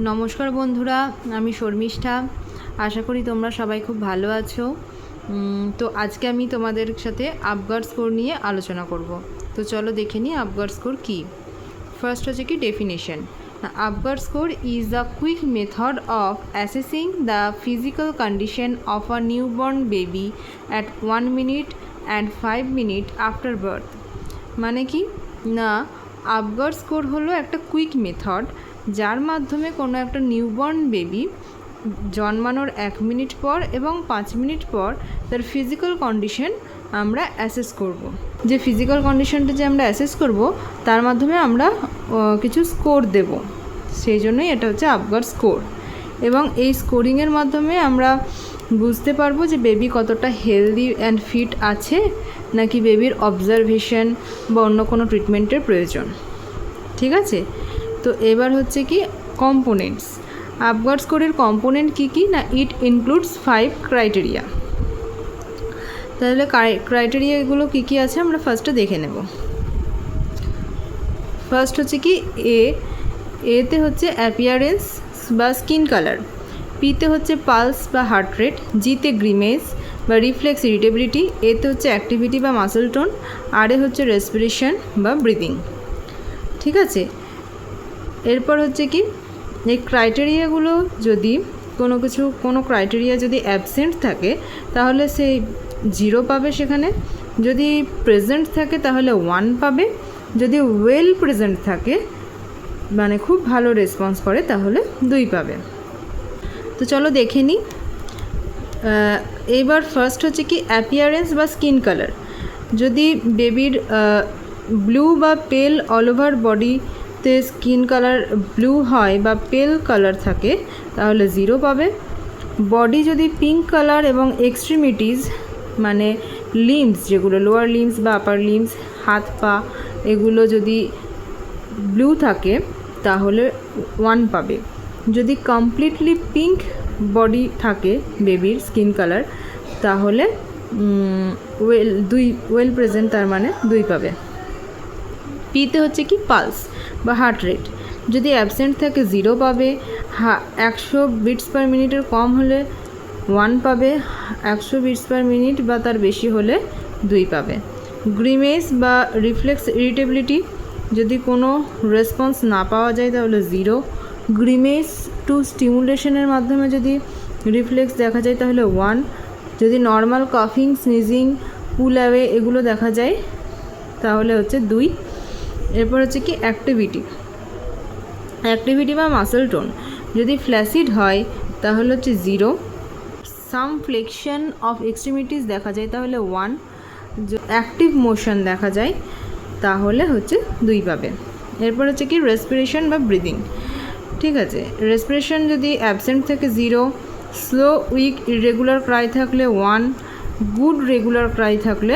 নমস্কার বন্ধুরা, আমি শর্মিষ্ঠা। আশা করি তোমরা সবাই খুব ভালো আছো। তো আজকে আমি তোমাদের সাথে আপগার্ড স্কোর নিয়ে আলোচনা করব। তো চলো দেখে নিই আপগার্ড স্কোর কী। ফার্স্ট হচ্ছে কি definition. Apgar score is a quick method of assessing the physical condition of a newborn baby at 1 minute and 5 minutes after birth. মানে কি না, আপগার্ড স্কোর হলো একটা কুইক মেথড যার মাধ্যমে কোনো একটা নিউবর্ন বেবি জন্মানোর 1 মিনিট পর এবং 5 মিনিট পর তার ফিজিক্যাল কন্ডিশন আমরা অ্যাসেস করব। যে ফিজিক্যাল কন্ডিশনটা যে আমরা অ্যাসেস করব তার মাধ্যমে আমরা কিছু স্কোর দেব, সেই জন্যই এটা হচ্ছে আপগার্ড স্কোর। এবং এই স্কোরিংয়ের মাধ্যমে আমরা বুঝতে পারবো যে বেবি কতটা হেলদি অ্যান্ড ফিট আছে, নাকি বেবির অবজারভেশন বা অন্য কোনো ট্রিটমেন্টের প্রয়োজন। ঠিক আছে, তো এবার হচ্ছে কি কম্পোনেন্টস। আপগার্ড স্কোরের কম্পোনেন্ট কী কী না, ইট ইনক্লুডস 5 ক্রাইটেরিয়া। তাহলে ক্রাইটেরিয়াগুলো কী কী আছে আমরা ফার্স্টে দেখে নেব। ফার্স্ট হচ্ছে কি এতে হচ্ছে অ্যাপিয়ারেন্স বা স্কিন কালার, পিতে হচ্ছে পালস বা হার্ট রেট, জিতে গ্রিমেজ বা রিফ্লেক্স ইরিটেবিলিটি, এতে হচ্ছে অ্যাক্টিভিটি বা মাসল টোন, আরে হচ্ছে রেসপিরেশন বা ব্রিদিং। ঠিক আছে, এরপর হচ্ছে কি এই ক্রাইটেরিয়াগুলো যদি কোনো ক্রাইটেরিয়া যদি অ্যাবসেন্ট থাকে তাহলে সেই 0 পাবে সেখানে, যদি প্রেজেন্ট থাকে তাহলে 1 পাবে, যদি ওয়েল প্রেজেন্ট থাকে মানে খুব ভালো রেসপন্স করে তাহলে 2 পাবে। তো চলো দেখে নিই। এইবার ফার্স্ট হচ্ছে কি অ্যাপিয়ারেন্স বা স্কিন কালার। যদি বেবির ব্লু বা পেল অল ওভার বডিতে স্কিন কালার ব্লু হয় বা পেল কালার থাকে তাহলে 0 পাবে। বডি যদি পিঙ্ক কালার এবং এক্সট্রিমিটিস মানে লিম্বস, যেগুলো লোয়ার লিম্বস বা আপার লিম্বস, হাত পা, এগুলো যদি ব্লু থাকে তাহলে 1 পাবে। যদি কমপ্লিটলি পিঙ্ক বডি থাকে বেবির স্কিন কালার তাহলে ওয়েল প্রেজেন্ট, তার মানে 2 পাবে। পিতে হচ্ছে কি পালস বা হার্ট রেট, যদি অ্যাবসেন্ট থাকে 0 পাবে, 100 বিটস পার মিনিটের কম হলে 1 পাবে, 100 বিটস পার মিনিট বা তার বেশি হলে 2 পাবে। গ্রিমেজ বা রিফ্লেক্স ইরিটেবিলিটি, যদি কোনো রেসপন্স না পাওয়া যায় তাহলে 0। গ্রিমেজ টু স্টিমুলেশনের মাধ্যমে যদি রিফ্লেক্স দেখা যায় তাহলে 1। যদি নর্মাল কাফিং, স্নিজিং, পুল অ্যাওয়ে এগুলো দেখা যায় তাহলে হচ্ছে 2। এরপর হচ্ছে কি অ্যাক্টিভিটি বা মাসল টোন, যদি ফ্ল্যাসিড হয় তাহলে হচ্ছে 0। সাম ফ্লেকশন অফ এক্সট্রিমিটিস দেখা যায় তাহলে 1। অ্যাক্টিভ মোশন দেখা যায় তাহলে হচ্ছে 2 পাবে। এরপর হচ্ছে কি রেসপিরেশন বা ব্রিদিং। ঠিক আছে, রেসপিরেশন যদি অ্যাবসেন্ট থাকে 0, স্লো উইক ইরেগুলার ক্রাই থাকলে 1, গুড রেগুলার ক্রাই থাকলে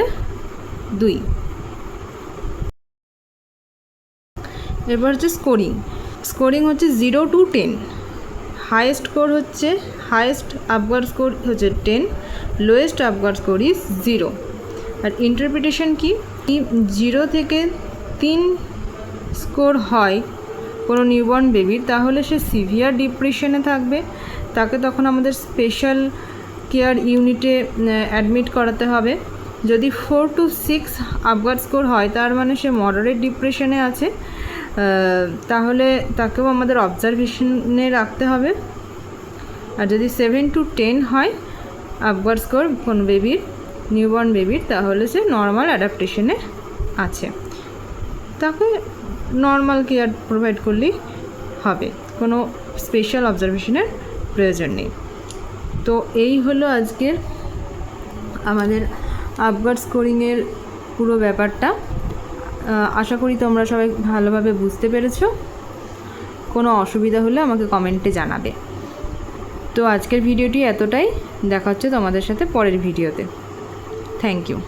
2। এবার হচ্ছে স্কোরিং হচ্ছে 0 to 10। হাইয়েস্ট আপগার্ড স্কোর হচ্ছে 10, লোয়েস্ট আপগার্ড স্কোর ইজ 0। আর ইন্টারপ্রিটেশন কি 0 থেকে 3 স্কোর হয় কোনো নিউবর্ন বেবির তাহলে সে সিভিয়ার ডিপ্রেশনে থাকবে, তাকে তখন আমাদের স্পেশাল কেয়ার ইউনিটে অ্যাডমিট করাতে হবে। যদি 4 to 6 আপগার্ড স্কোর হয় তার মানে সে মডারেট ডিপ্রেশনে আছে, তাহলে তাকেও আমাদের অবজারভেশনে রাখতে হবে। আর যদি 7 to 10 হয় আপগার্ড স্কোর কোনো নিউবর্ন বেবির তাহলে সে নর্মাল অ্যাডাপ্টেশনে আছে, তাকে নর্মাল কেয়ার প্রোভাইড করলেই হবে, কোনো স্পেশাল অবজারভেশনের প্রয়োজন নেই। তো এই হলো আজকের আমাদের আপগার্ড স্কোরিংয়ের পুরো ব্যাপারটা। আশা করি তোমরা সবাই ভালোভাবে বুঝতে পেরেছো। কোনো অসুবিধা হলে আমাকে কমেন্টে জানাবে। তো আজকের ভিডিওটি এতটাই, দেখা হচ্ছে তোমাদের সাথে পরের ভিডিওতে। Thank you.